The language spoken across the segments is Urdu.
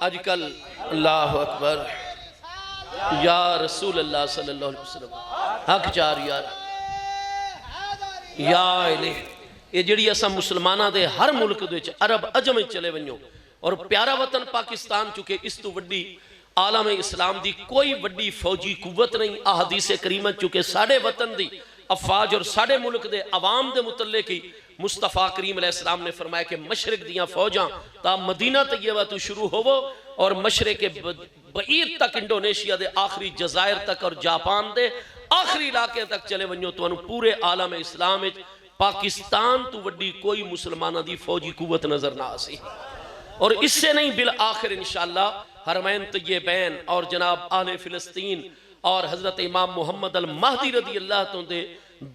اج کل اللہ اکبر یا رسول اللہ صلی اللہ علیہ وسلم حق چار یار یا الہ یہ جڑی اسا مسلمانہ دے ہر ملک دے عرب عجم چلے ونجو اور پیارا وطن پاکستان چکے اس تو وڈی عالم اسلام دی کوئی وڈی فوجی قوت نہیں. احادیث کریمہ چکے ساڑھے وطن دی افواج اور ساڑھے ملک دے عوام دے متعلق کی مصطفیٰ کریم علیہ السلام نے فرمایا کہ مشرق دیاں فوجاں تا مدینہ طیبہ تو شروع ہوو اور مشرق بعید تک انڈونیشیا دے آخری جزائر تک اور جاپان دے آخری علاقے تک چلے ونجو تو انہوں پورے عالم اسلام پاکستان تو وڈی کوئی مسلمانہ دی فوجی قوت نظر نہ آسی. اور اس سے نہیں بالآخر انشاءاللہ حرمین طیبین اور جناب اہل فلسطین اور حضرت امام محمد المہدی رضی اللہ تو دے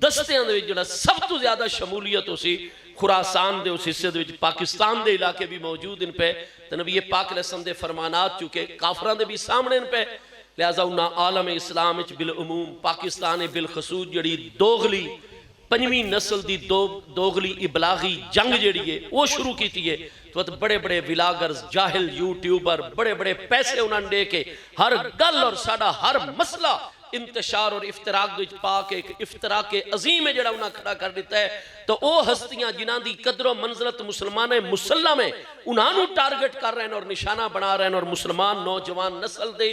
دستیاں دے جڑا سب تو زیادہ شمولیت اسی خراسان دے اس حصے دے پاکستان دے علاقے بھی موجود ان پہ تو نبی پاک علیہ السلام دے فرمانات چکے کافران دے بھی سامنے ان پہ لہذا انہا عالم اسلام بالعموم پاکستان بالخصوص جڑی دوغلی پنجویں نسل دی دوغلی ابلاغی جنگ جڑی ہے وہ شروع کی تھی تو بڑے بڑے ولاگرز جاہل یوٹیوبر بڑے بڑے پیسے انہوں نے دے کے ہر گل اور ساڑھا ہر مسئلہ انتشار اور افتراق دوچ پاک ایک افتراق عظیم ہے جڑا انہاں کھڑا کر دیتا ہے تو او ہستیاں جنہاں دی قدر و منزلت مسلمان مسلم ہے انہاں نو ٹارگٹ کر رہے ہیں اور نشانہ بنا رہے ہیں اور مسلمان نوجوان نسل دے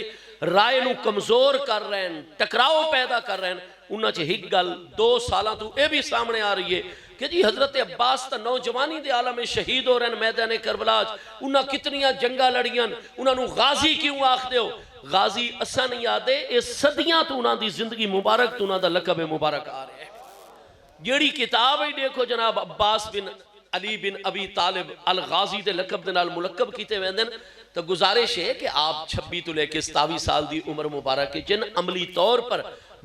رائے نو کمزور کر رہے ہیں ٹکراؤ پیدا کر رہے ہیں. انہاں چے ہک گل 2 سالاں تو اے بھی سامنے آ رہی ہے کہ جی حضرت عباس تا نوجوانی دے عالم شہید ہو رہے ہیں میدان کربلا انہاں کتنیاں جنگا لڑیاں انہاں نو غازی کیوں آخ دے ہو غازی اسا نہیں آدھے اس صدیاں تو انہاں دی زندگی مبارک تو انہاں دا لقب مبارک آ رہے ہیں. جیڑی کتاب ہی دیکھو جناب عباس بن علی بن ابی طالب الغازی دے لقب دے نال ملقب کیتے ویندن تو گزارش ہے کہ آپ 26 تو لے کے 27 سال دی عمر مبارک جن عملی طور پر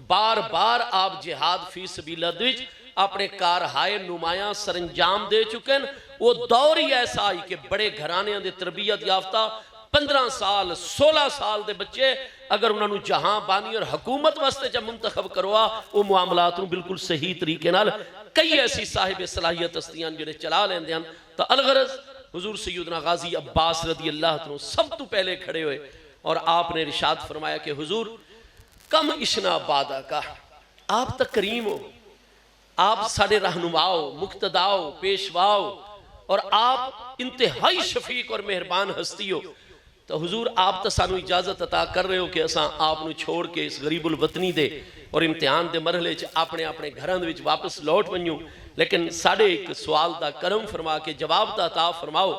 بار بار آپ جہاد فی سبیل اللہ اپنے کارہائے نمایاں سرانجام دے چکے ہیں. وہ دور ہی ایسا آئی کہ بڑے گھرانے دے تربیت یافتہ 15 سال 16 سال دے بچے اگر انہوں نے جہاں بانی اور حکومت واسطے جب منتخب کروا وہ معاملات بالکل صحیح طریقے نال کئی ایسی صاحب صلاحیت ہستیاں جڑے چلا لیندے ہیں. تو الغرض حضور سیدنا غازی عباس رضی اللہ عنہ سب تو پہلے کھڑے ہوئے اور آپ نے ارشاد فرمایا کہ حضور کم اشنا بادہ کا آپ تکریم ہو آپ ساڑے رہنماؤ مقتداؤ پیشواؤ اور آپ انتہائی شفیق اور مہربان ہستی ہو تو حضور آپ تا سانو اجازت عطا کر رہے ہو کہ اساں آپ نو چھوڑ کے اس غریب الوطنی دے اور امتحان دے مرحلے اپنے گھران دے واپس لوٹ ونجوں لیکن ساڑے ایک سوال دا کرم فرما کے جواب دا عطا فرماؤ.